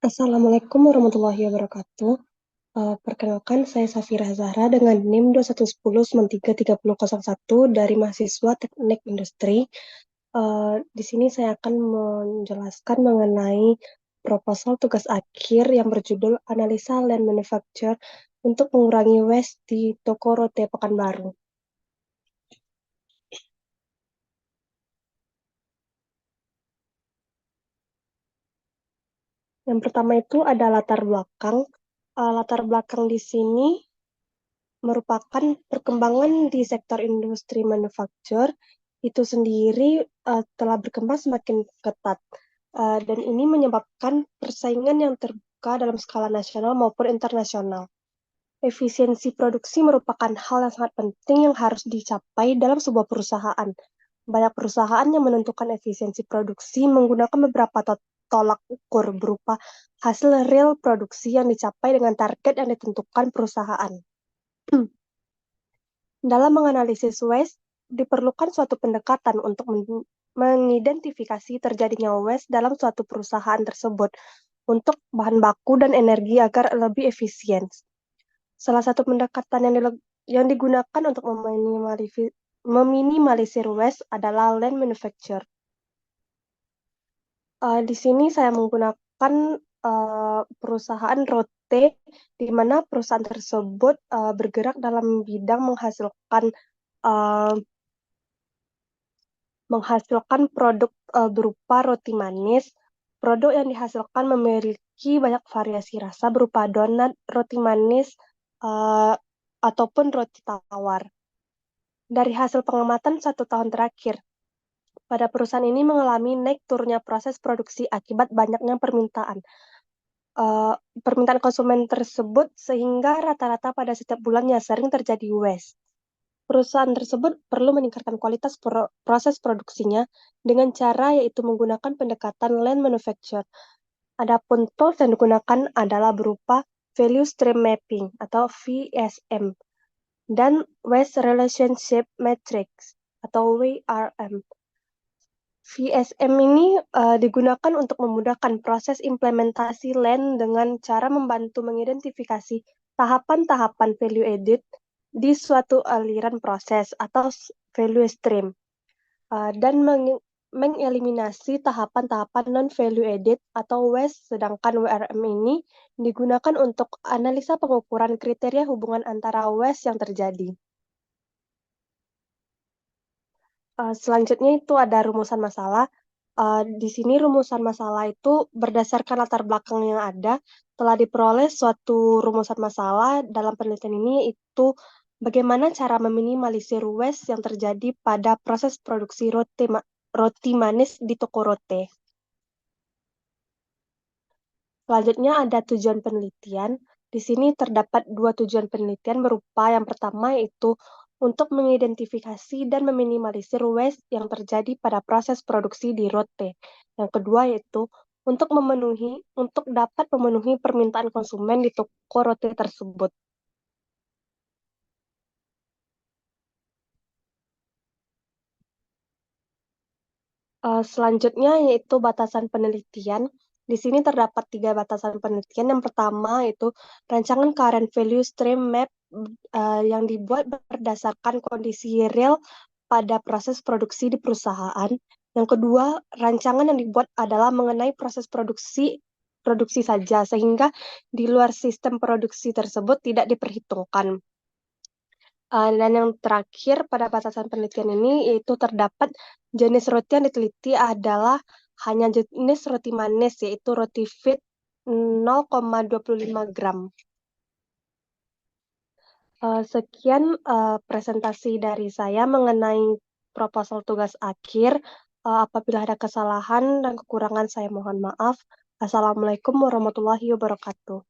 Assalamualaikum warahmatullahi wabarakatuh. Perkenalkan, saya Safira Zahra dengan NIM 2110933001 dari mahasiswa Teknik Industri. Di sini saya akan menjelaskan mengenai proposal tugas akhir yang berjudul Analisa Land Manufacture untuk mengurangi waste di Toko Rote Pekanbaru. Yang pertama itu ada latar belakang. Latar belakang di sini merupakan perkembangan di sektor industri manufaktur itu sendiri telah berkembang semakin ketat. Dan ini menyebabkan persaingan yang terbuka dalam skala nasional maupun internasional. Efisiensi produksi merupakan hal yang sangat penting yang harus dicapai dalam sebuah perusahaan. Banyak perusahaan yang menentukan efisiensi produksi menggunakan beberapa tolak ukur berupa hasil real produksi yang dicapai dengan target yang ditentukan perusahaan. Dalam menganalisis waste, diperlukan suatu pendekatan untuk mengidentifikasi terjadinya waste dalam suatu perusahaan tersebut untuk bahan baku dan energi agar lebih efisien. Salah satu pendekatan yang digunakan untuk meminimalisir waste adalah land manufacture. Di sini saya menggunakan perusahaan Rote, di mana perusahaan tersebut bergerak dalam bidang menghasilkan produk berupa roti manis. Produk yang dihasilkan memiliki banyak variasi rasa berupa donat, roti manis, ataupun roti tawar. Dari hasil pengamatan 1 tahun terakhir, pada perusahaan ini mengalami naik turunnya proses produksi akibat banyaknya permintaan konsumen tersebut sehingga rata-rata pada setiap bulannya sering terjadi waste. Perusahaan tersebut perlu meningkatkan kualitas proses produksinya dengan cara yaitu menggunakan pendekatan land manufacture. Adapun tools yang digunakan adalah berupa value stream mapping atau VSM dan waste relationship matrix atau WRM. VSM ini digunakan untuk memudahkan proses implementasi land dengan cara membantu mengidentifikasi tahapan-tahapan value added di suatu aliran proses atau value stream dan mengeliminasi tahapan-tahapan non-value added atau waste, sedangkan WRM ini digunakan untuk analisa pengukuran kriteria hubungan antara waste yang terjadi. Selanjutnya itu ada rumusan masalah. Di sini rumusan masalah itu berdasarkan latar belakang yang ada, telah diperoleh suatu rumusan masalah dalam penelitian ini itu bagaimana cara meminimalisir waste yang terjadi pada proses produksi roti manis di toko rote. Selanjutnya ada tujuan penelitian. Di sini terdapat 2 tujuan penelitian berupa yang pertama yaitu untuk mengidentifikasi dan meminimalisir waste yang terjadi pada proses produksi di rote. Yang kedua yaitu untuk dapat memenuhi permintaan konsumen di toko rote tersebut. Selanjutnya yaitu batasan penelitian. Di sini terdapat 3 batasan penelitian. Yang pertama yaitu rancangan current value stream map yang dibuat berdasarkan kondisi real pada proses produksi di perusahaan. Yang kedua, rancangan yang dibuat adalah mengenai proses produksi saja, sehingga di luar sistem produksi tersebut tidak diperhitungkan. Dan yang terakhir pada batasan penelitian ini yaitu terdapat jenis roti yang diteliti adalah hanya jenis roti manis yaitu roti fit 0,25 gram. Sekian presentasi dari saya mengenai proposal tugas akhir. Apabila ada kesalahan dan kekurangan saya mohon maaf. Assalamualaikum warahmatullahi wabarakatuh.